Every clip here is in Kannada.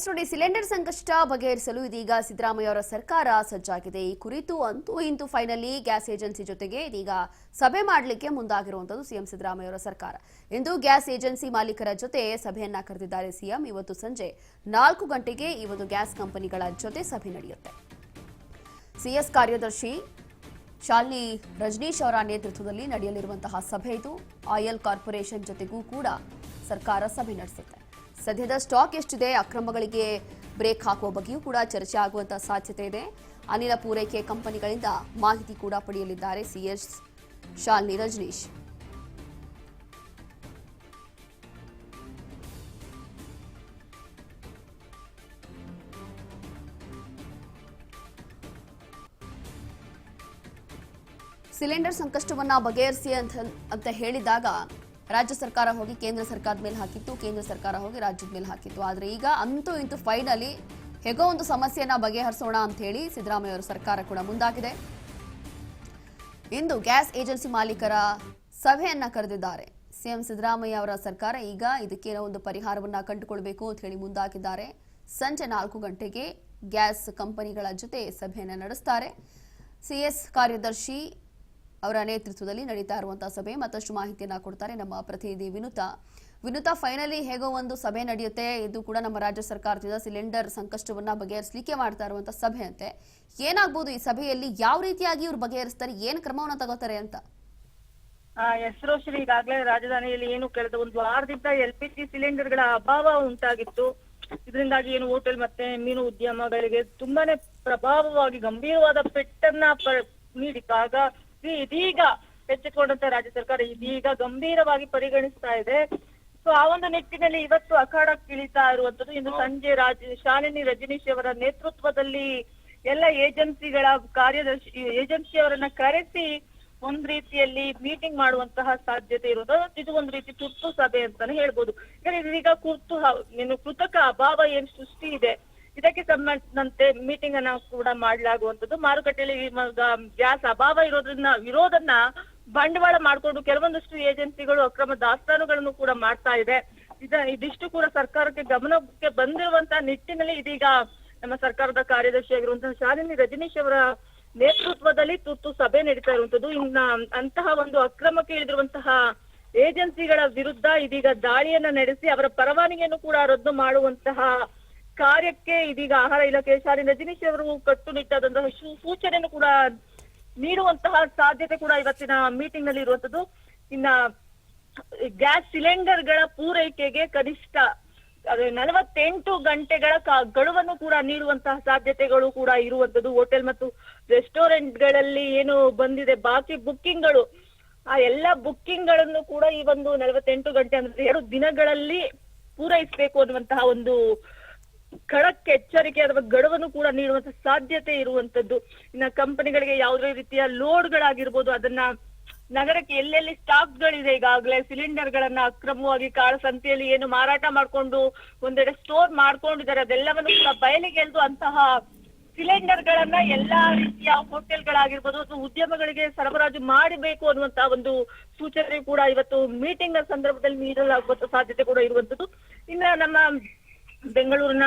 ನೋಡಿ, ಸಿಲಿಂಡರ್ ಸಂಕಷ್ಟ ಬಗೆಹರಿಸಲು ಇದೀಗ ಸಿದ್ದರಾಮಯ್ಯ ಅವರ ಸರ್ಕಾರ ಸಜ್ಜಾಗಿದೆ. ಈ ಕುರಿತು ಅಂತೂ ಇಂತೂ ಫೈನಲಿ ಗ್ಯಾಸ್ ಏಜೆನ್ಸಿ ಜೊತೆಗೆ ಇದೀಗ ಸಭೆ ಮಾಡಲಿಕ್ಕೆ ಮುಂದಾಗಿರುವಂತದ್ದು ಸಿಎಂ ಸಿದ್ದರಾಮಯ್ಯ ಅವರ ಸರ್ಕಾರ. ಇಂದು ಗ್ಯಾಸ್ ಏಜೆನ್ಸಿ ಮಾಲೀಕರ ಜೊತೆ ಸಭೆಯನ್ನ ಕರೆದಿದ್ದಾರೆ ಸಿಎಂ. ಇವತ್ತು ಸಂಜೆ 4 ಗಂಟೆಗೆ ಈ ಒಂದು ಗ್ಯಾಸ್ ಕಂಪನಿಗಳ ಜೊತೆ ಸಭೆ ನಡೆಯುತ್ತೆ. ಸಿಎಸ್ ಕಾರ್ಯದರ್ಶಿ ಶಾಲಿನಿ ರಜನೀಶ್ ಅವರ ನೇತೃತ್ವದಲ್ಲಿ ನಡೆಯಲಿರುವಂತಹ ಸಭೆ ಇದು. ಆಯಿಲ್ ಕಾರ್ಪೊರೇಷನ್ ಜೊತೆಗೂ ಕೂಡ ಸರ್ಕಾರ ಸಭೆ ನಡೆಸುತ್ತೆ. ಸದ್ಯದ ಸ್ಟಾಕ್ ಎಷ್ಟಿದೆ, ಅಕ್ರಮಗಳಿಗೆ ಬ್ರೇಕ್ ಹಾಕುವ ಬಗ್ಗೆಯೂ ಕೂಡ ಚರ್ಚೆ ಆಗುವಂತಹ ಸಾಧ್ಯತೆ ಇದೆ. ಅನಿಲ ಪೂರೈಕೆ ಕಂಪನಿಗಳಿಂದ ಮಾಹಿತಿ ಕೂಡ ಪಡೆಯಲಿದ್ದಾರೆ ಸಿಎಸ್ ಶಾಲಿನಿ ರಜನೀಶ್. ಸಿಲಿಂಡರ್ ಸಂಕಷ್ಟವನ್ನ ಬಗೆಹರಿಸಿ ಅಂತ ಹೇಳಿದಾಗ ರಾಜ್ಯ ಸರ್ಕಾರ ಹೋಗಿ ಕೇಂದ್ರ ಸರ್ಕಾರದ ಮೇಲೆ ಹಾಕಿತ್ತು, ಕೇಂದ್ರ ಸರ್ಕಾರ ಹೋಗಿ ರಾಜ್ಯದ ಮೇಲೆ ಹಾಕಿತ್ತು. ಆದರೆ ಈಗ ಅಂತೂ ಇಂತೂ ಫೈನಲಿ ಹೇಗೋ ಒಂದು ಸಮಸ್ಯೆಯನ್ನ ಬಗೆಹರಿಸೋಣ ಅಂತ ಹೇಳಿ ಸಿದ್ದರಾಮಯ್ಯ ಅವರ ಸರ್ಕಾರ ಕೂಡ ಮುಂದಾಗಿದೆ. ಇಂದು ಗ್ಯಾಸ್ ಏಜೆನ್ಸಿ ಮಾಲೀಕರ ಸಭೆಯನ್ನ ಕರೆದಿದ್ದಾರೆ ಸಿಎಂ ಸಿದ್ದರಾಮಯ್ಯ ಅವರ ಸರ್ಕಾರ. ಈಗ ಇದಕ್ಕೇನೋ ಒಂದು ಪರಿಹಾರವನ್ನ ಕಂಡುಕೊಳ್ಬೇಕು ಅಂತ ಹೇಳಿ ಮುಂದಾಗಿದ್ದಾರೆ. ಸಂಜೆ 4 ಗಂಟೆಗೆ ಗ್ಯಾಸ್ ಕಂಪನಿಗಳ ಜೊತೆ ಸಭೆಯನ್ನ ನಡೆಸ್ತಾರೆ. ಸಿಎಸ್ ಕಾರ್ಯದರ್ಶಿ ಅವರ ನೇತೃತ್ವದಲ್ಲಿ ನಡೀತಾ ಇರುವಂತಹ ಸಭೆ. ಮತ್ತಷ್ಟು ಮಾಹಿತಿಯನ್ನ ಕೊಡ್ತಾರೆ ನಮ್ಮ ಪ್ರತಿನಿಧಿ ವಿನುತಾ. ಫೈನಲಿ ಹೇಗೋ ಒಂದು ಸಭೆ ನಡೆಯುತ್ತೆ. ಇದು ಕೂಡ ನಮ್ಮ ರಾಜ್ಯ ಸರ್ಕಾರದಿಂದ ಸಿಲಿಂಡರ್ ಸಂಕಷ್ಟವನ್ನ ಬಗೆಹರಿಸಲಿಕ್ಕೆ ಮಾಡ್ತಾ ಇರುವಂತಹ ಸಭೆ ಅಂತೆ. ಏನಾಗಬಹುದು ಈ ಸಭೆಯಲ್ಲಿ, ಯಾವ ರೀತಿಯಾಗಿ ಇವ್ರು ಬಗೆಹರಿಸ್ತಾರೆ, ಏನ್ ಕ್ರಮವನ್ನ ತಗೋತಾರೆ ಅಂತ? ಹೆಸರೋಶ್ರೀ, ಈಗಾಗಲೇ ರಾಜಧಾನಿಯಲ್ಲಿ ಏನು ಕಳೆದ ಒಂದು ವಾರದಿಂದ LPG ಸಿಲಿಂಡರ್ಗಳ ಅಭಾವ ಉಂಟಾಗಿತ್ತು. ಇದರಿಂದಾಗಿ ಏನು ಹೋಟೆಲ್ ಮತ್ತೆ ಮೀನು ಉದ್ಯಮಗಳಿಗೆ ತುಂಬಾನೇ ಪ್ರಭಾವವಾಗಿ ಗಂಭೀರವಾದ ಪೆಟ್ಟನ್ನ ನೀಡಿದಾಗ ಇದೀಗ ಎಚ್ಚೆತ್ತುಕೊಂಡಂತ ರಾಜ್ಯ ಸರ್ಕಾರ ಇದೀಗ ಗಂಭೀರವಾಗಿ ಪರಿಗಣಿಸ್ತಾ ಇದೆ. ಸೊ ಆ ಒಂದು ನಿಟ್ಟಿನಲ್ಲಿ ಇವತ್ತು ಅಖಾಡಕ್ಕಿಳಿತಾ ಇರುವಂತದ್ದು. ಇಂದು ಸಂಜೆ ಶಾಲಿನಿ ರಜನೀಶ್ ಅವರ ನೇತೃತ್ವದಲ್ಲಿ ಎಲ್ಲ ಏಜೆನ್ಸಿಗಳ ಏಜೆನ್ಸಿಯವರನ್ನ ಕರೆಸಿ ಒಂದ್ ರೀತಿಯಲ್ಲಿ ಮೀಟಿಂಗ್ ಮಾಡುವಂತಹ ಸಾಧ್ಯತೆ ಇರೋದು. ಇದು ಒಂದು ರೀತಿ ತುರ್ತು ಸಭೆ ಅಂತಾನೆ ಹೇಳ್ಬೋದು. ಇದೀಗ ಕೃತಕ ಅಭಾವ ಏನ್ ಸೃಷ್ಟಿ ಇದೆ, ಇದಕ್ಕೆ ಸಂಬಂಧಿಸಿದಂತೆ ಮೀಟಿಂಗ್ ಅನ್ನ ಕೂಡ ಮಾಡಲಾಗುವಂತದ್ದು. ಮಾರುಕಟ್ಟೆಯಲ್ಲಿ ಗ್ಯಾಸ್ ಅಭಾವ ವಿರೋಧನ್ನ ಬಂಡವಾಳ ಮಾಡಿಕೊಂಡು ಕೆಲವೊಂದಷ್ಟು ಏಜೆನ್ಸಿಗಳು ಅಕ್ರಮ ದಾಸ್ತಾನುಗಳನ್ನು ಕೂಡ ಮಾಡ್ತಾ ಇದೆ. ಇದಿಷ್ಟು ಕೂಡ ಸರ್ಕಾರಕ್ಕೆ ಗಮನಕ್ಕೆ ಬಂದಿರುವಂತಹ ನಿಟ್ಟಿನಲ್ಲಿ ಇದೀಗ ನಮ್ಮ ಸರ್ಕಾರದ ಕಾರ್ಯದರ್ಶಿ ಆಗಿರುವಂತಹ ಶಾಲಿನಿ ರಜನೀಶ್ ಅವರ ನೇತೃತ್ವದಲ್ಲಿ ತುರ್ತು ಸಭೆ ನಡೀತಾ ಇರುವಂತದ್ದು. ಇನ್ನ ಅಂತಹ ಒಂದು ಅಕ್ರಮಕ್ಕೆ ಇಳಿದಿರುವಂತಹ ಏಜೆನ್ಸಿಗಳ ವಿರುದ್ಧ ಇದೀಗ ದಾಳಿಯನ್ನ ನಡೆಸಿ ಅವರ ಪರವಾನಗಿಯನ್ನು ಕೂಡ ರದ್ದು ಮಾಡುವಂತಹ ಕಾರ್ಯಕ್ಕೆ ಇದೀಗ ಆಹಾರ ಇಲಾಖೆ ಶಾಲಿನಿ ರಜನೀಶ್ ಅವರು ಕಟ್ಟುನಿಟ್ಟಾದಂತಹ ಸೂಚನೆಯನ್ನು ಕೂಡ ನೀಡುವಂತಹ ಸಾಧ್ಯತೆ ಕೂಡ ಇವತ್ತಿನ ಮೀಟಿಂಗ್ ನಲ್ಲಿ ಇರುವಂತದ್ದು. ಇನ್ನ ಗ್ಯಾಸ್ ಸಿಲಿಂಡರ್ಗಳ ಪೂರೈಕೆಗೆ ಕನಿಷ್ಠ 48 ಗಂಟೆಗಳ ಗಡುವನ್ನು ಕೂಡ ನೀಡುವಂತಹ ಸಾಧ್ಯತೆಗಳು ಕೂಡ ಇರುವಂತದ್ದು. ಹೋಟೆಲ್ ಮತ್ತು ರೆಸ್ಟೋರೆಂಟ್ಗಳಲ್ಲಿ ಏನು ಬಂದಿದೆ ಬಾಕಿ ಬುಕ್ಕಿಂಗ್ಗಳು, ಆ ಎಲ್ಲಾ ಬುಕ್ಕಿಂಗ್ ಗಳನ್ನು ಕೂಡ ಈ ಒಂದು 48 ಗಂಟೆ ಅಂದ್ರೆ 2 ದಿನಗಳಲ್ಲಿ ಪೂರೈಸಬೇಕು ಅನ್ನುವಂತಹ ಒಂದು ಖಡಕ್ ಎಚ್ಚರಿಕೆ ಅಥವಾ ಗಡುವನ್ನು ಕೂಡ ನೀಡುವಂತಹ ಸಾಧ್ಯತೆ ಇರುವಂತದ್ದು. ಇನ್ನ ಕಂಪನಿಗಳಿಗೆ ಯಾವುದೇ ರೀತಿಯ ಲೋಡ್ಗಳಾಗಿರ್ಬೋದು, ಅದನ್ನ ನಗರಕ್ಕೆ ಎಲ್ಲೆಲ್ಲಿ ಸ್ಟಾಕ್ ಗಳಿದೆ, ಈಗಾಗಲೇ ಸಿಲಿಂಡರ್ ಗಳನ್ನ ಅಕ್ರಮವಾಗಿ ಕಾಳಸಂತೆಯಲ್ಲಿ ಏನು ಮಾರಾಟ ಮಾಡ್ಕೊಂಡು ಒಂದೆಡೆ ಸ್ಟೋರ್ ಮಾಡ್ಕೊಂಡಿದ್ದಾರೆ, ಅದೆಲ್ಲವನ್ನು ಕೂಡ ಬಯಲಿಗೆ ಎಳೆದು ಅಂತಹ ಸಿಲಿಂಡರ್ ಗಳನ್ನ ಎಲ್ಲಾ ರೀತಿಯ ಹೋಟೆಲ್ಗಳಾಗಿರ್ಬೋದು ಅಥವಾ ಉದ್ಯಮಗಳಿಗೆ ಸರಬರಾಜು ಮಾಡಬೇಕು ಅನ್ನುವಂತಹ ಒಂದು ಸೂಚನೆ ಕೂಡ ಇವತ್ತು ಮೀಟಿಂಗ್ ನ ಸಂದರ್ಭದಲ್ಲಿ ನೀಡಲಾಗುವಂತ ಸಾಧ್ಯತೆ ಕೂಡ ಇರುವಂತದ್ದು. ಇನ್ನ ನಮ್ಮ ಬೆಂಗಳೂರಿನ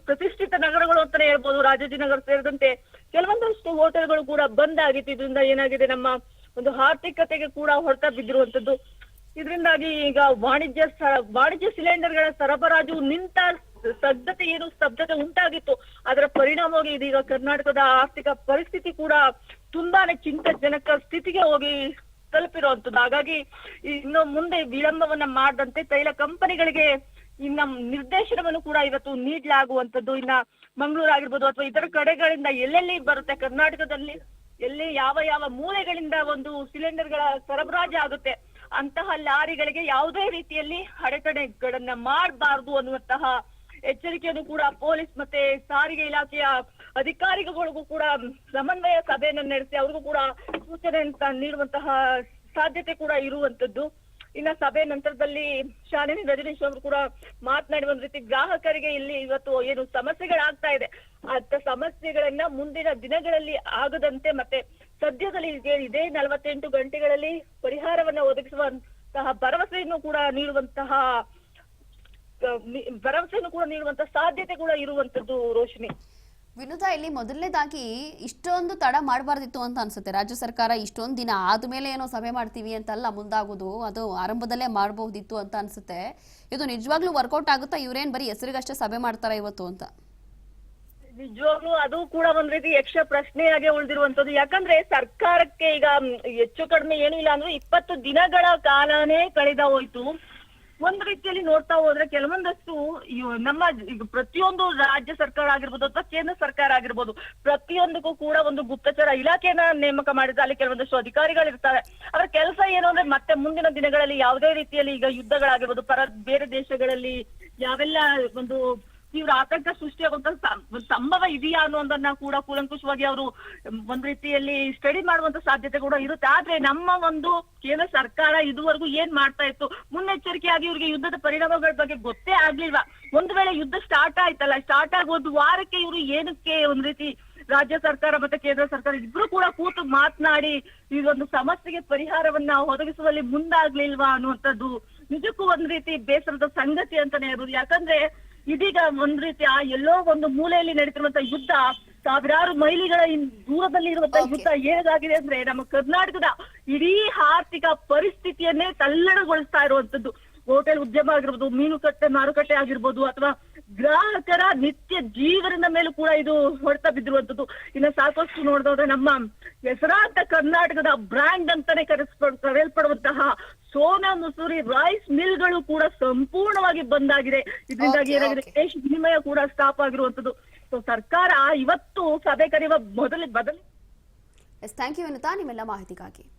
ಪ್ರತಿಷ್ಠಿತ ನಗರಗಳು ಅಂತಾನೆ ಹೇಳ್ಬೋದು, ರಾಜಾಜಿನಗರ ಸೇರಿದಂತೆ ಕೆಲವೊಂದಷ್ಟು ಹೋಟೆಲ್ಗಳು ಕೂಡ ಬಂದ್ ಆಗಿತ್ತು. ಇದರಿಂದ ಏನಾಗಿದೆ, ನಮ್ಮ ಒಂದು ಆರ್ಥಿಕತೆಗೆ ಕೂಡ ಹೊಡೆತ ಬಿದ್ದಿರುವಂತದ್ದು. ಇದರಿಂದಾಗಿ ಈಗ ವಾಣಿಜ್ಯ ಸಿಲಿಂಡರ್ಗಳ ಸರಬರಾಜು ನಿಂತ ಸ್ತಬ್ಧತೆ ಉಂಟಾಗಿತ್ತು. ಅದರ ಪರಿಣಾಮವಾಗಿ ಇದೀಗ ಕರ್ನಾಟಕದ ಆರ್ಥಿಕ ಪರಿಸ್ಥಿತಿ ಕೂಡ ತುಂಬಾನೇ ಚಿಂತಾಜನಕ ಸ್ಥಿತಿಗೆ ಹೋಗಿ ತಲುಪಿರುವಂತದ್ದು. ಹಾಗಾಗಿ ಇನ್ನು ಮುಂದೆ ವಿಳಂಬವನ್ನ ಮಾಡದಂತೆ ತೈಲ ಕಂಪನಿಗಳಿಗೆ ಇನ್ನ ನಿರ್ದೇಶನವನ್ನು ಕೂಡ ಇವತ್ತು ನೀಡಲಾಗುವಂತದ್ದು. ಇನ್ನ ಮಂಗಳೂರು ಆಗಿರ್ಬೋದು ಅಥವಾ ಇತರ ಕಡೆಗಳಿಂದ ಎಲ್ಲೆಲ್ಲಿ ಬರುತ್ತೆ ಕರ್ನಾಟಕದಲ್ಲಿ, ಎಲ್ಲಿ ಯಾವ ಮೂಲೆಗಳಿಂದ ಒಂದು ಸಿಲಿಂಡರ್ಗಳ ಸರಬರಾಜು ಆಗುತ್ತೆ ಅಂತಹ ಲಾರಿಗಳಿಗೆ ಯಾವುದೇ ರೀತಿಯಲ್ಲಿ ಅಡೆತಡೆಗಳನ್ನ ಮಾಡಬಾರದು ಅನ್ನುವಂತಹ ಎಚ್ಚರಿಕೆಯನ್ನು ಕೂಡ ಪೊಲೀಸ್ ಮತ್ತೆ ಸಾರಿಗೆ ಇಲಾಖೆಯ ಅಧಿಕಾರಿಗಳಿಗೂ ಕೂಡ ಸಮನ್ವಯ ಸಭೆಯನ್ನು ನಡೆಸಿ ಅವ್ರಿಗೂ ಕೂಡ ಸೂಚನೆ ನೀಡುವಂತಹ ಸಾಧ್ಯತೆ ಕೂಡ ಇರುವಂತದ್ದು. ಇನ್ನ ಸಭೆ ನಂತರದಲ್ಲಿ ಶಾಲಿನಿ ರಜನೀಶ್ ಅವರು ಕೂಡ ಮಾತನಾಡಿ ಒಂದ್ ರೀತಿ ಗ್ರಾಹಕರಿಗೆ ಇಲ್ಲಿ ಇವತ್ತು ಏನು ಸಮಸ್ಯೆಗಳಾಗ್ತಾ ಇದೆ ಅಂತ ಸಮಸ್ಯೆಗಳನ್ನ ಮುಂದಿನ ದಿನಗಳಲ್ಲಿ ಆಗದಂತೆ ಮತ್ತೆ ಸದ್ಯದಲ್ಲಿ ಇದೇ 48 ಗಂಟೆಗಳಲ್ಲಿ ಪರಿಹಾರವನ್ನ ಒದಗಿಸುವಂತಹ ಭರವಸೆಯನ್ನು ಕೂಡ ನೀಡುವಂತಹ ಭರವಸೆಯನ್ನು ಕೂಡ ನೀಡುವಂತ ಸಾಧ್ಯತೆ ಕೂಡ ಇರುವಂತದ್ದು ರೋಶಿನಿ. ವಿನುತಾ, ಇಲ್ಲಿ ಮೊದಲನೇದಾಗಿ ಇಷ್ಟೊಂದು ತಡ ಮಾಡಬಾರ್ದಿತ್ತು ಅಂತ ಅನ್ಸುತ್ತೆ. ರಾಜ್ಯ ಸರ್ಕಾರ ಇಷ್ಟೊಂದು ದಿನ ಆದ್ಮೇಲೆ ಏನೋ ಸಭೆ ಮಾಡ್ತೀವಿ ಅಂತಲ್ಲ ಮುಂದಾಗೋದು, ಅದು ಆರಂಭದಲ್ಲೇ ಮಾಡಬಹುದಿತ್ತು ಅಂತ ಅನ್ಸುತ್ತೆ. ಇದು ನಿಜವಾಗ್ಲೂ ವರ್ಕೌಟ್ ಆಗುತ್ತಾ? ಇವ್ರೇನ್ ಬರೀ ಹೆಸರಿಗಷ್ಟೇ ಸಭೆ ಮಾಡ್ತಾರ ಇವತ್ತು ಅಂತ? ನಿಜವಾಗ್ಲೂ ಅದು ಕೂಡ ಒಂದ್ ರೀತಿ ಯಕ್ಷ ಪ್ರಶ್ನೆಯಾಗೆ ಉಳಿದಿರುವಂತದ್ದು. ಯಾಕಂದ್ರೆ ಸರ್ಕಾರಕ್ಕೆ ಈಗ ಹೆಚ್ಚು ಕಡಿಮೆ ಏನೂ ಇಲ್ಲ ಅಂದ್ರೆ 20 ದಿನಗಳ ಕಾಲನೇ ಕಳೆದ ಹೋಯ್ತು. ಒಂದ್ ರೀತಿಯಲ್ಲಿ ನೋಡ್ತಾ ಹೋದ್ರೆ ಕೆಲವೊಂದಷ್ಟು ನಮ್ಮ ಈಗ ಪ್ರತಿಯೊಂದು ರಾಜ್ಯ ಸರ್ಕಾರ ಆಗಿರ್ಬೋದು ಅಥವಾ ಕೇಂದ್ರ ಸರ್ಕಾರ ಆಗಿರ್ಬೋದು, ಪ್ರತಿಯೊಂದಕ್ಕೂ ಕೂಡ ಒಂದು ಗುಪ್ತಚರ ಇಲಾಖೆನ ನೇಮಕ ಮಾಡಿದ್ರೆ ಅಲ್ಲಿ ಕೆಲವೊಂದಷ್ಟು ಅಧಿಕಾರಿಗಳು ಇರ್ತಾರೆ. ಅವರ ಕೆಲಸ ಏನು ಅಂದ್ರೆ ಮತ್ತೆ ಮುಂದಿನ ದಿನಗಳಲ್ಲಿ ಯಾವುದೇ ರೀತಿಯಲ್ಲಿ ಈಗ ಯುದ್ಧಗಳಾಗಿರ್ಬೋದು, ಬೇರೆ ದೇಶಗಳಲ್ಲಿ ಯಾವೆಲ್ಲ ಒಂದು ತೀವ್ರ ಆತಂಕ ಸೃಷ್ಟಿಯಾಗುವಂತ ಸಂಭವ ಇದೆಯಾ ಅನ್ನೋದನ್ನ ಕೂಡ ಕೂಲಂಕುಷವಾಗಿ ಅವರು ಒಂದ್ ರೀತಿಯಲ್ಲಿ ಸ್ಟಡಿ ಮಾಡುವಂತ ಸಾಧ್ಯತೆ ಕೂಡ ಇರುತ್ತೆ. ಆದ್ರೆ ನಮ್ಮ ಒಂದು ಕೇಂದ್ರ ಸರ್ಕಾರ ಇದುವರೆಗೂ ಏನ್ ಮಾಡ್ತಾ ಇತ್ತು, ಮುನ್ನೆಚ್ಚರಿಕೆಯಾಗಿ ಇವ್ರಿಗೆ ಯುದ್ಧದ ಪರಿಣಾಮಗಳ ಬಗ್ಗೆ ಗೊತ್ತೇ ಆಗ್ಲಿಲ್ವಾ? ಒಂದು ವೇಳೆ ಯುದ್ಧ ಸ್ಟಾರ್ಟ್ ಆಯ್ತಲ್ಲ, ಸ್ಟಾರ್ಟ್ ಆಗಿ ಒಂದು ವಾರಕ್ಕೆ ಇವರು ಏನಕ್ಕೆ ಒಂದ್ ರೀತಿ ರಾಜ್ಯ ಸರ್ಕಾರ ಮತ್ತೆ ಕೇಂದ್ರ ಸರ್ಕಾರ ಇಬ್ರು ಕೂಡ ಕೂತು ಮಾತನಾಡಿ ಈ ಒಂದು ಸಮಸ್ಯೆಗೆ ಪರಿಹಾರವನ್ನ ಒದಗಿಸುವಲ್ಲಿ ಮುಂದಾಗ್ಲಿಲ್ವಾ ಅನ್ನುವಂಥದ್ದು ನಿಜಕ್ಕೂ ಒಂದ್ ರೀತಿ ಬೇಸರದ ಸಂಗತಿ ಅಂತಾನೆ ಇರೋದು. ಯಾಕಂದ್ರೆ ಇದೀಗ ಒಂದ್ ರೀತಿ ಎಲ್ಲೋ ಒಂದು ಮೂಲೆಯಲ್ಲಿ ನಡೀತಿರುವಂತ ಯುದ್ಧ, ಸಾವಿರಾರು ಮೈಲಿಗಳ ದೂರದಲ್ಲಿ ಇರುವಂತಹ ಯುದ್ಧ ಹೇಗಾಗಿದೆ ಅಂದ್ರೆ ನಮ್ಮ ಕರ್ನಾಟಕದ ಇಡೀ ಆರ್ಥಿಕ ಪರಿಸ್ಥಿತಿಯನ್ನೇ ತಲ್ಲಣಗೊಳಿಸ್ತಾ ಇರುವಂತದ್ದು. ಹೋಟೆಲ್ ಉದ್ಯಮ ಆಗಿರ್ಬೋದು, ಮಾರುಕಟ್ಟೆ ಆಗಿರ್ಬೋದು, ಅಥವಾ ಗ್ರಾಹಕರ ನಿತ್ಯ ಜೀವನದ ಮೇಲೂ ಕೂಡ ಇದು ಹೊಡೆತ ಬಿದ್ದಿರುವಂತದ್ದು. ಇನ್ನು ಸಾಕಷ್ಟು ನೋಡಿದ್ರೆ ನಮ್ಮ ಹೆಸರಾಂತ ಕರ್ನಾಟಕದ ಬ್ರ್ಯಾಂಡ್ ಅಂತಾನೆ ಕರೆಯಲ್ಪಡುವಂತಹ ಸೋನಾ ಮಸೂರಿ ರೈಸ್ ಮಿಲ್ಗಳು ಕೂಡ ಸಂಪೂರ್ಣವಾಗಿ ಬಂದ್ ಆಗಿದೆ. ಇದರಿಂದಾಗಿ ಏನಾಗಿದೆ, ದೇಶ ವಿನಿಮಯ ಕೂಡ ಸ್ಟಾಪ್ ಆಗಿರುವಂತದ್ದು. ಸೊ ಸರ್ಕಾರ ಇವತ್ತು ಸಭೆ ಕರೆಯುವ ಬದಲಿ ಥ್ಯಾಂಕ್ ಯು ವಿನುತಾ, ನಿಮ್ಮೆಲ್ಲ ಮಾಹಿತಿಗಾಗಿ.